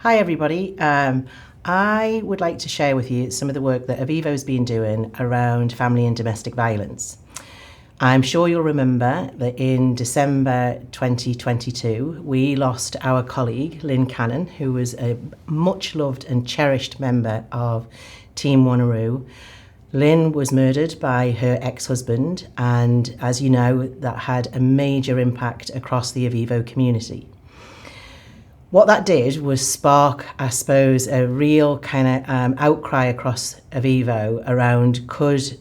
Hi everybody. I would like to share with you some of the work that Avivo's been doing around family and domestic violence. I'm sure you'll remember that in December 2022, we lost our colleague, Lynn Cannon, who was a much loved and cherished member of Team Wanneroo. Lynn was murdered by her ex-husband, and as you know, that had a major impact across the Avivo community. What that did was spark, I suppose, a real kind of outcry across Avivo around could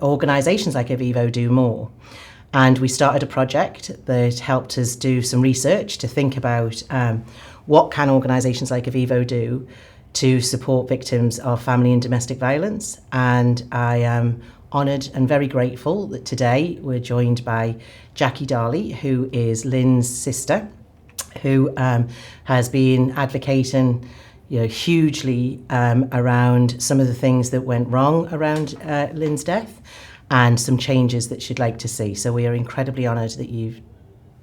organisations like Avivo do more. And we started a project that helped us do some research to think about what can organisations like Avivo do to support victims of family and domestic violence. And I am honoured and very grateful that today we're joined by Jacqui Darley, who is Lynn's sister, who has been advocating hugely around some of the things that went wrong around Lynn's death and some changes that she'd like to see. So we are incredibly honoured that you've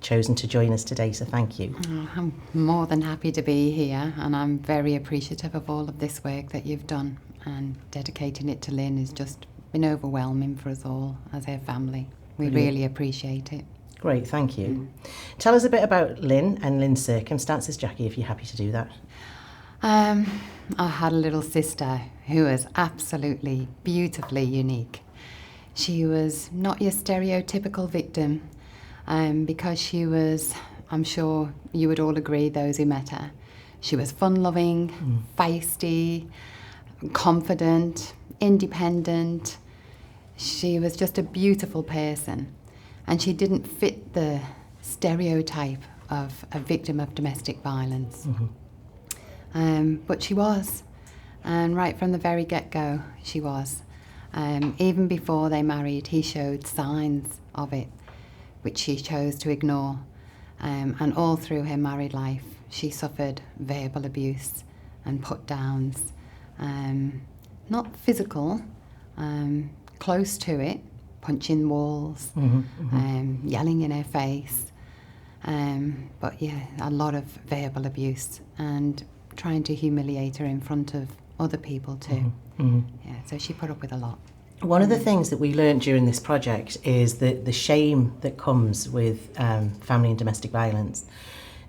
chosen to join us today, so thank you. I'm more than happy to be here, and I'm very appreciative of all of this work that you've done, and dedicating it to Lynn has just been overwhelming for us all as her family. We really appreciate it. Great, thank you. Tell us a bit about Lynn and Lynn's circumstances, Jacqui, if you're happy to do that. I had a little sister who was absolutely beautifully unique. She was not your stereotypical victim, because she was, I'm sure you would all agree, those who met her, she was fun-loving, feisty, confident, independent. She was just a beautiful person. And she didn't fit the stereotype of a victim of domestic violence. But she was. And right from the very get-go, she was. Even before they married, he showed signs of it, which she chose to ignore. And all through her married life, she suffered verbal abuse and put-downs. Not physical, close to it. Punching walls, yelling in her face, but yeah, a lot of verbal abuse and trying to humiliate her in front of other people too. Yeah, so she put up with a lot. One of the things that we learned during this project is that the shame that comes with family and domestic violence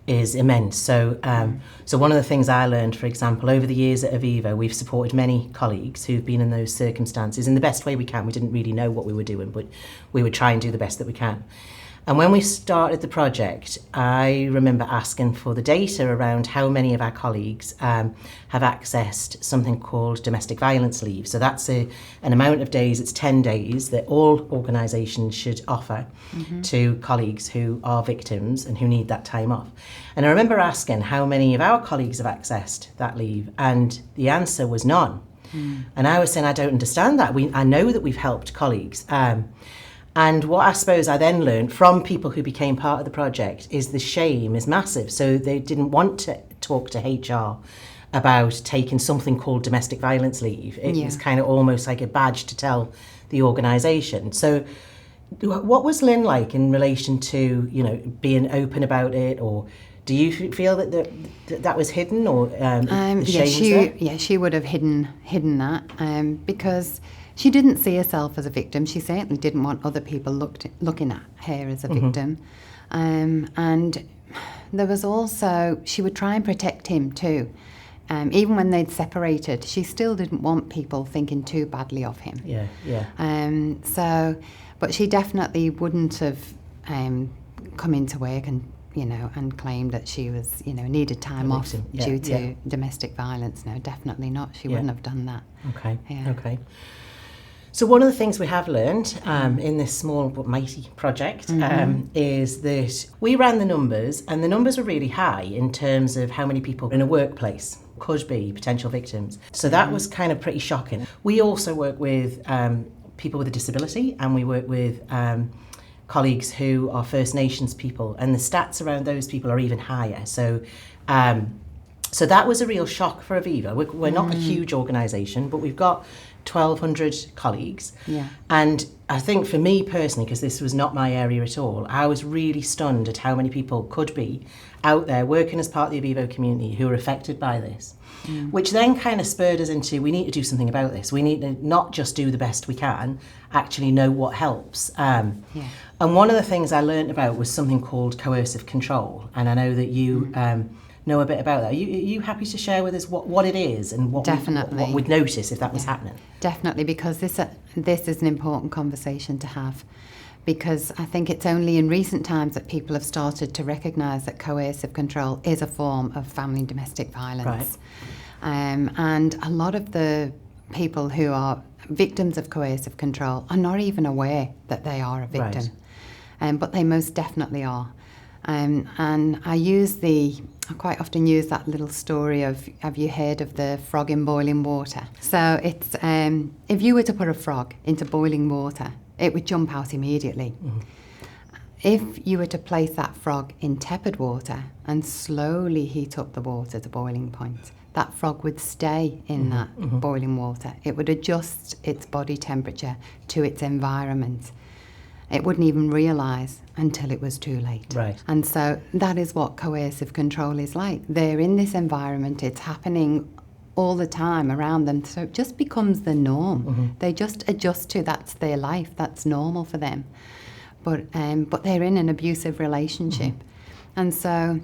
is immense. So one of the things I learned, for example, over the years at Avivo, we've supported many colleagues who've been in those circumstances in the best way we can. We didn't really know what we were doing, but we would try and do the best that we can. And when we started the project, I remember asking for the data around how many of our colleagues have accessed something called domestic violence leave. So that's an amount of days, it's 10 days, that all organisations should offer to colleagues who are victims and who need that time off. And I remember asking how many of our colleagues have accessed that leave, and the answer was none. And I was saying, I don't understand that. I know that we've helped colleagues. And what I suppose I then learned from people who became part of the project is the shame is massive. So they didn't want to talk to HR about taking something called domestic violence leave. It was kind of almost like a badge to tell the organisation. So what was Lynn like in relation to, being open about it, or do you feel that was hidden, or the shame was there? Yeah, she would have hidden that because she didn't see herself as a victim. She certainly didn't want other people looking at her as a victim. And there was also, she would try and protect him too. Even when they'd separated, she still didn't want people thinking too badly of him. But she definitely wouldn't have come into work and claimed that she was, needed time off due to domestic violence. No, definitely not. She wouldn't have done that. Okay. So one of the things we have learned in this small but mighty project is that we ran the numbers, and the numbers were really high in terms of how many people in a workplace could be potential victims. So that was kind of pretty shocking. We also work with people with a disability, and we work with colleagues who are First Nations people, and the stats around those people are even higher. So So that was a real shock for Avivo. We're not a huge organisation, but we've got 1,200 colleagues. Yeah. And I think for me personally, because this was not my area at all, I was really stunned at how many people could be out there working as part of the Avivo community who are affected by this. Which then kind of spurred us into, we need to do something about this. We need to not just do the best we can, actually know what helps. And one of the things I learned about was something called coercive control. And I know that you know a bit about that. Are you happy to share with us what it is and what we'd notice if that was happening? Definitely, because this is an important conversation to have. Because I think it's only in recent times that people have started to recognise that coercive control is a form of family and domestic violence. Right. And a lot of the people who are victims of coercive control are not even aware that they are a victim. Right. But they most definitely are. And I quite often use that little story of, have you heard of the frog in boiling water? So it's, if you were to put a frog into boiling water, it would jump out immediately. If you were to place that frog in tepid water and slowly heat up the water to boiling point, that frog would stay in that boiling water. It would adjust its body temperature to its environment. It wouldn't even realise until it was too late. Right. And so that is what coercive control is like. They're in this environment, it's happening all the time around them, so it just becomes the norm. They just adjust to, that's their life, that's normal for them. But they're in an abusive relationship. And so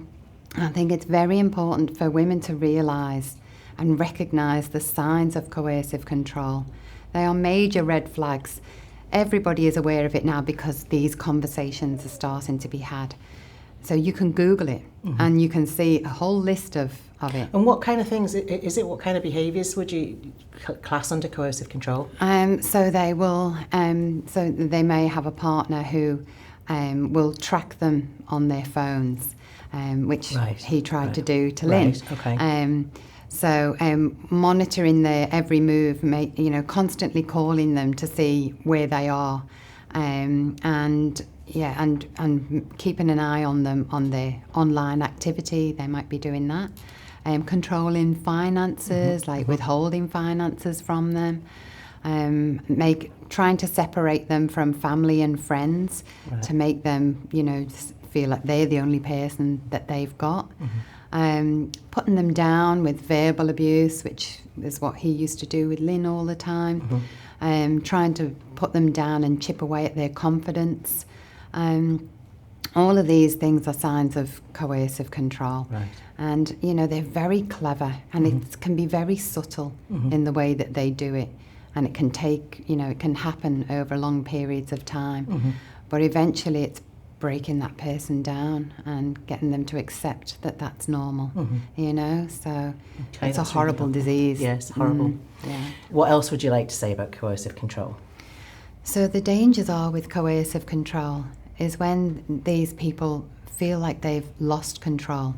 I think it's very important for women to realise and recognise the signs of coercive control. They are major red flags. Everybody is aware of it now because these conversations are starting to be had. So you can Google it and you can see a whole list of it. And what kind of things, is it, what kind of behaviours would you class under coercive control? So they will, so they may have a partner who will track them on their phones, which he tried to do to Lynn. Monitoring their every move, constantly calling them to see where they are, and keeping an eye on them on their online activity. They might be doing that. Controlling finances, like withholding finances from them. Trying to separate them from family and friends to make them, feel like they're the only person that they've got. Putting them down with verbal abuse, which is what he used to do with Lynn all the time. Trying to put them down and chip away at their confidence. All of these things are signs of coercive control. Right. And, they're very clever and it can be very subtle in the way that they do it. And it can take, it can happen over long periods of time. But eventually it's breaking that person down and getting them to accept that that's normal, So it's a horrible disease. Yes, horrible. Yeah. What else would you like to say about coercive control? So the dangers are with coercive control is when these people feel like they've lost control,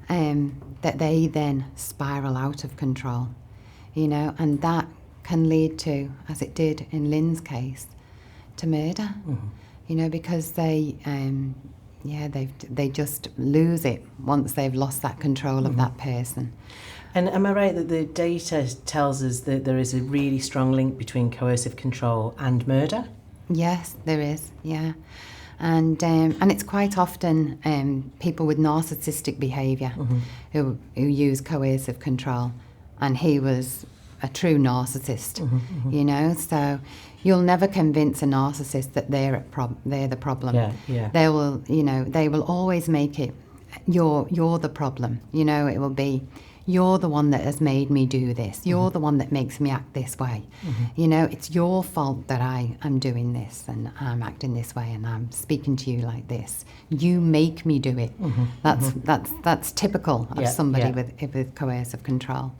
that they then spiral out of control, and that can lead to, as it did in Lynn's case, to murder, because they just lose it once they've lost that control of that person. And am I right that the data tells us that there is a really strong link between coercive control and murder? Yes, there is, yeah. And it's quite often people with narcissistic behaviour who use coercive control, and he was a true narcissist, so you'll never convince a narcissist that they're the problem. They will always make it you're the problem. It will be, you're the one that has made me do this. You're the one that makes me act this way. It's your fault that I am doing this and I'm acting this way and I'm speaking to you like this. You make me do it. That's typical of somebody with coercive control.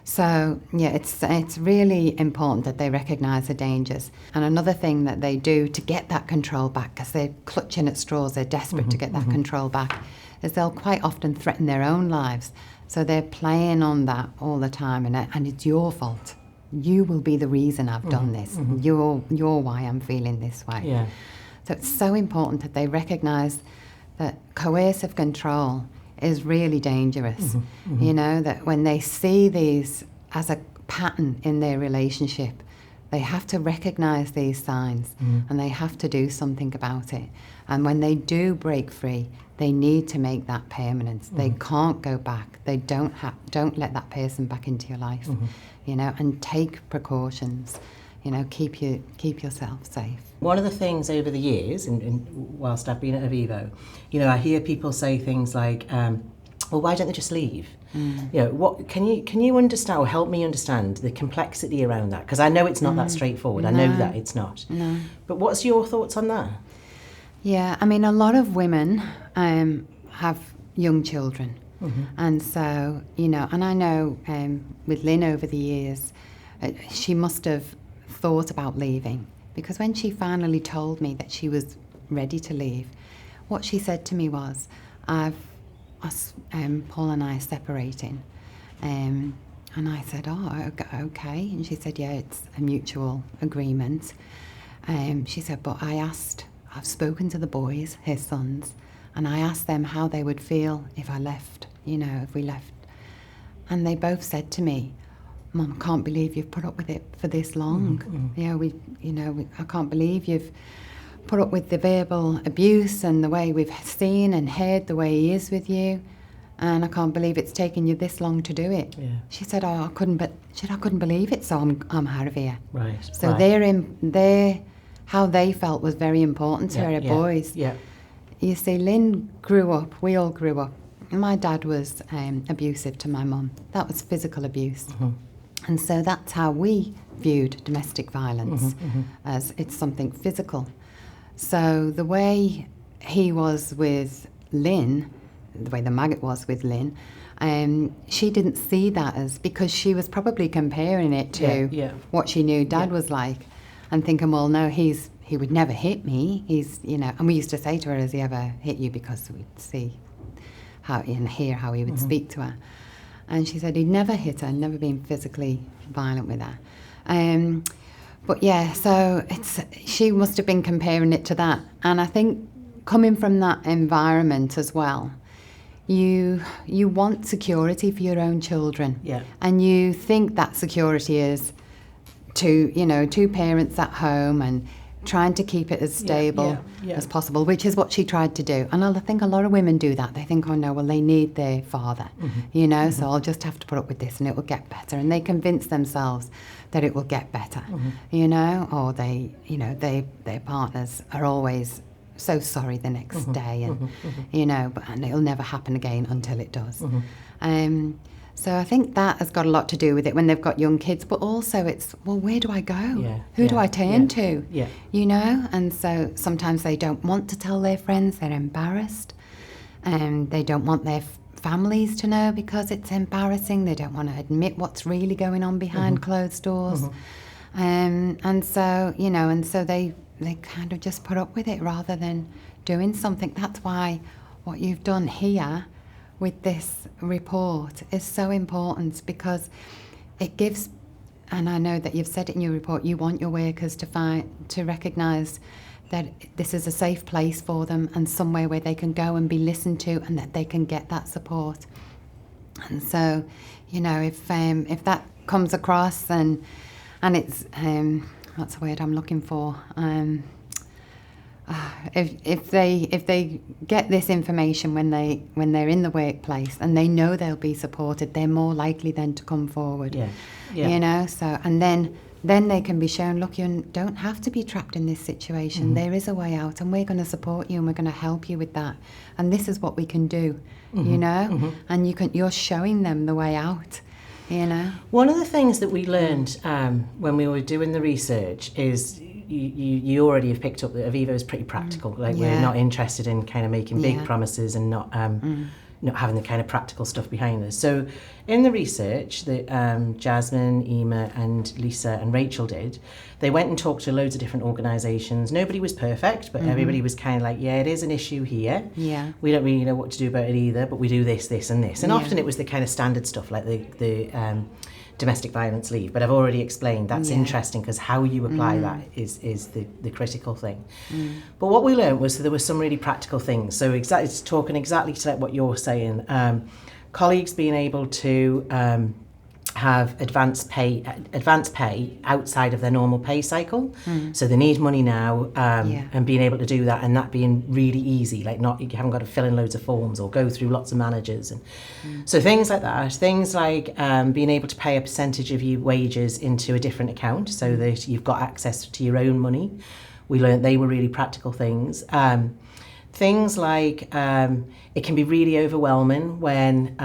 So, it's really important that they recognise the dangers. And another thing that they do to get that control back, because they're clutching at straws, they're desperate to get that control back, is they'll quite often threaten their own lives. So they're playing on that all the time, and it's your fault. You will be the reason I've done this. You're why I'm feeling this way. Yeah. So it's so important that they recognise that coercive control is really dangerous. Mm-hmm. You know, that when they see these as a pattern in their relationship, they have to recognize these signs and they have to do something about it. And when they do break free, they need to make that permanent. They can't go back. They don't let that person back into your life, you know, and take precautions. You know, keep yourself safe. One of the things over the years, whilst I've been at Avivo, you know, I hear people say things like, well, why don't they just leave? You know, what can you understand or help me understand the complexity around that? Because I know it's not that straightforward. No. I know that it's not. No. But what's your thoughts on that? Yeah, I mean, a lot of women have young children. And so, you know, and I know with Lynn over the years, she must have thought about leaving, because when she finally told me that she was ready to leave, what she said to me was, Paul and I are separating. And I said, oh, okay. And she said, yeah, it's a mutual agreement. She said, but I've spoken to the boys, his sons, and I asked them how they would feel if I left, you know, if we left. And they both said to me, Mum, I can't believe you've put up with it for this long. Yeah, I can't believe you've put up with the verbal abuse and the way we've seen and heard the way he is with you, and I can't believe it's taken you this long to do it. Yeah. She said, I couldn't believe it, so I'm out of here. Right. So right. How they felt was very important to her boys. Yeah. You see, Lynn grew up. We all grew up. My dad was abusive to my mum. That was physical abuse. And so that's how we viewed domestic violence, as it's something physical. So the way he was with Lynn, the way the maggot was with Lynn, she didn't see that as, because she was probably comparing it to what she knew Dad was like, and thinking, well, no, he would never hit me. He's, you know, and we used to say to her, has he ever hit you? Because we'd see how and hear how he would speak to her. And she said he'd never hit her, never been physically violent with her. But yeah, so she must have been comparing it to that. And I think coming from that environment as well, you want security for your own children. Yeah. And you think that security is two parents at home and trying to keep it as stable as possible, which is what she tried to do. And I think a lot of women do that. They think, oh no, well, they need their father, so I'll just have to put up with this and it will get better. And they convince themselves that it will get better, or their partners are always so sorry the next day, and and it'll never happen again until it does. So I think that has got a lot to do with it when they've got young kids, but also it's, well, where do I go? Who do I turn to? And so sometimes they don't want to tell their friends, they're embarrassed, and they don't want their families to know because it's embarrassing. They don't want to admit what's really going on behind closed doors. And so, they kind of just put up with it rather than doing something. That's why what you've done here with this report is so important, because it gives, and I know that you've said it in your report, you want your workers to recognise that this is a safe place for them and somewhere where they can go and be listened to and that they can get that support. And so, if that comes across and it's what's the word I'm looking for? If they get this information when they're in the workplace and they know they'll be supported, they're more likely then to come forward. So and then they can be shown, look, you don't have to be trapped in this situation. There is a way out, and we're going to support you and we're going to help you with that. And this is what we can do, and you're showing them the way out. One of the things that we learned when we were doing the research is you already have picked up that Avivo is pretty practical. We're not interested in kind of making big promises and not having the kind of practical stuff behind us. So in the research that Jasmine, Ema and Lisa and Rachel did, they went and talked to loads of different organisations. Nobody was perfect, but everybody was kind of like, yeah, it is an issue here. Yeah. We don't really know what to do about it either, but we do this, this and this. And often it was the kind of standard stuff like the domestic violence leave, but I've already explained that's interesting because how you apply that is the critical thing. But what we learned was that there were some really practical things. So talking exactly to what you're saying. saying, colleagues being able to have advanced pay outside of their normal pay cycle. So they need money now, and being able to do that, and that being really easy, like you haven't got to fill in loads of forms or go through lots of managers. And so things like that, things like being able to pay a percentage of your wages into a different account so that you've got access to your own money. We learned they were really practical things. Things like it can be really overwhelming when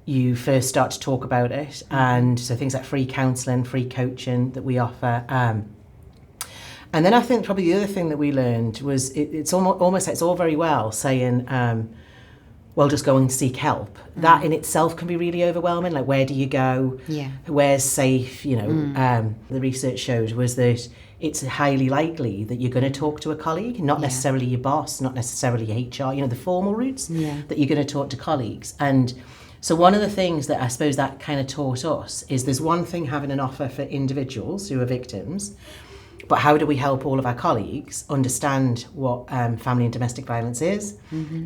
you first start to talk about it, and so things like free counselling, free coaching that we offer. And then I think probably the other thing that we learned was it's almost like it's all very well saying, well, just go and seek help. That in itself can be really overwhelming. Like, where do you go? Where's safe? The research showed was that it's highly likely that you're going to talk to a colleague, not necessarily your boss, not necessarily HR, the formal routes, that you're going to talk to colleagues. And so one of the things that I suppose that kind of taught us is there's one thing having an offer for individuals who are victims, but how do we help all of our colleagues understand what family and domestic violence is,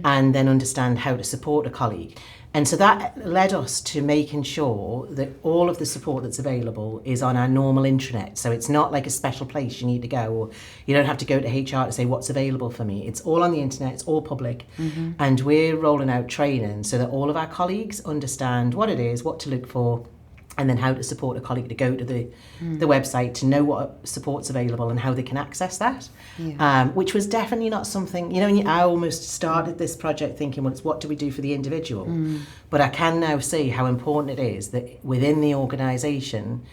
and then understand how to support a colleague? And so that led us to making sure that all of the support that's available is on our normal intranet. So it's not like a special place you need to go, or you don't have to go to HR to say what's available for me. It's all on the internet, it's all public. And we're rolling out training so that all of our colleagues understand what it is, what to look for, and then how to support a colleague to go to the website to know what support's available and how they can access that, which was definitely not something, I almost started this project thinking, well, it's what do we do for the individual? But I can now see how important it is that within the organisation,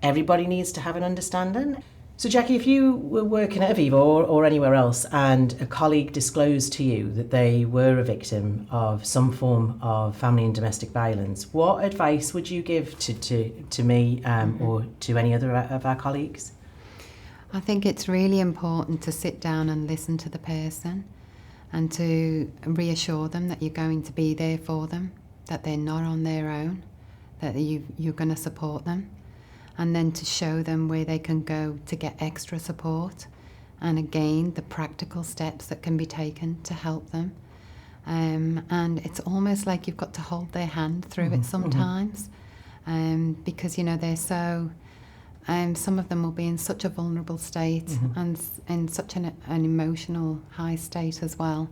everybody needs to have an understanding. So Jacqui, if you were working at Avivo or anywhere else and a colleague disclosed to you that they were a victim of some form of family and domestic violence, what advice would you give to me or to any other of our colleagues? I think it's really important to sit down and listen to the person and to reassure them that you're going to be there for them, that they're not on their own, that you're going to support them. And then to show them where they can go to get extra support, and again the practical steps that can be taken to help them. And it's almost like you've got to hold their hand through it sometimes, because they're so some of them will be in such a vulnerable state and in such an emotional high state as well,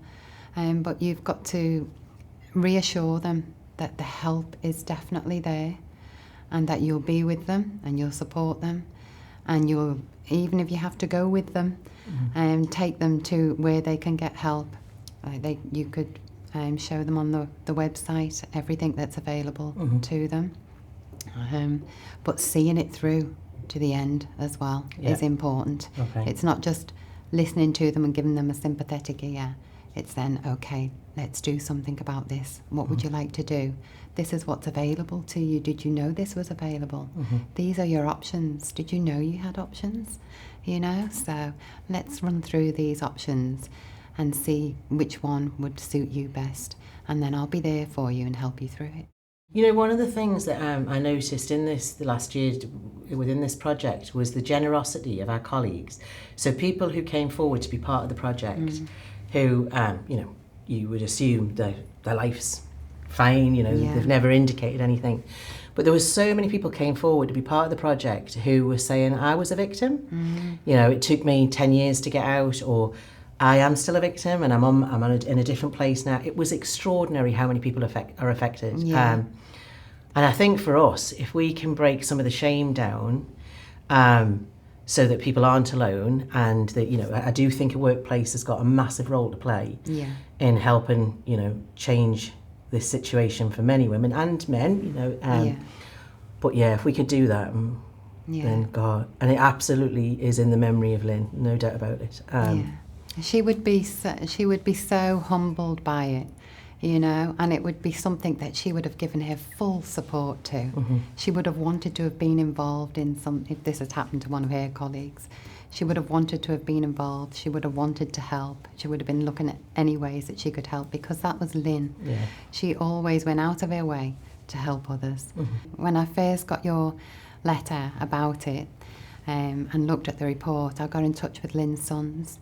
but you've got to reassure them that the help is definitely there, and that you'll be with them and you'll support them, and you'll, even if you have to go with them, take them to where they can get help. You could show them on the website everything that's available to them. But seeing it through to the end as well is important. Okay. It's not just listening to them and giving them a sympathetic ear. It's then, okay, let's do something about this. What would you like to do? This is what's available to you. Did you know this was available? These are your options. Did you know you had options? So let's run through these options and see which one would suit you best. And then I'll be there for you and help you through it. One of the things that I noticed in the last year within this project was the generosity of our colleagues. So people who came forward to be part of the project, who, you would assume their life's fine, they've never indicated anything. But there was so many people came forward to be part of the project who were saying, I was a victim. It took me 10 years to get out, or I am still a victim and I'm in a different place now. It was extraordinary how many people are affected. And I think for us, if we can break some of the shame down, so that people aren't alone, and that, I do think a workplace has got a massive role to play in helping, change this situation for many women and men, but if we could do that, then God, and it absolutely is in the memory of Lynn, no doubt about it. She would be so humbled by it, and it would be something that she would have given her full support to. She would have wanted to have been involved in if this had happened to one of her colleagues. She would have wanted to have been involved. She would have wanted to help. She would have been looking at any ways that she could help, because that was Lynn. She always went out of her way to help others. When I first got your letter about it, and looked at the report, I got in touch with Lynn's sons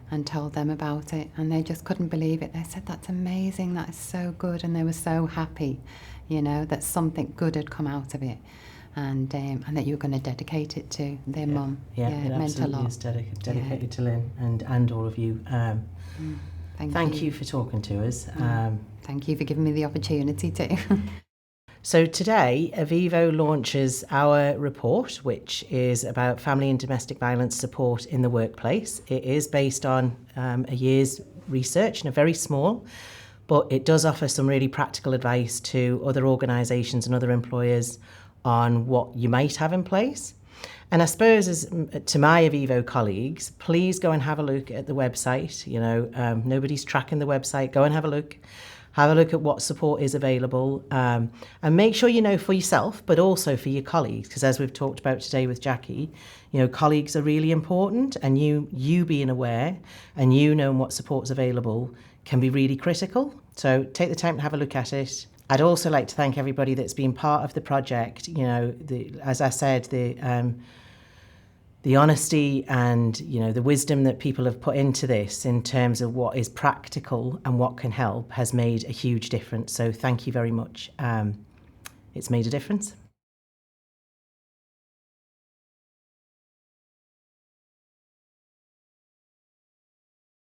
and told them about it, and they just couldn't believe it. They said, "That's amazing, that is so good," and they were so happy, you know, that something good had come out of it, and that you were going to dedicate it to their mum. Yeah, it meant a lot. is dedicated to Lynn and all of you. Thank you for talking to us. Thank you for giving me the opportunity to. So today, Avivo launches our report, which is about family and domestic violence support in the workplace. It is based on a year's research, and very small, but it does offer some really practical advice to other organisations and other employers on what you might have in place. And I suppose to my Avivo colleagues, please go and have a look at the website. You know, nobody's tracking the website. Go and have a look. Have a look at what support is available, and make sure you know for yourself, but also for your colleagues, because as we've talked about today with Jacqui, you know, colleagues are really important, and you being aware and you knowing what support's available can be really critical. So take the time to have a look at it. I'd also like to thank everybody that's been part of the project. You know, as I said, the honesty and, you know, the wisdom that people have put into this in terms of what is practical and what can help has made a huge difference. So thank you very much. It's made a difference.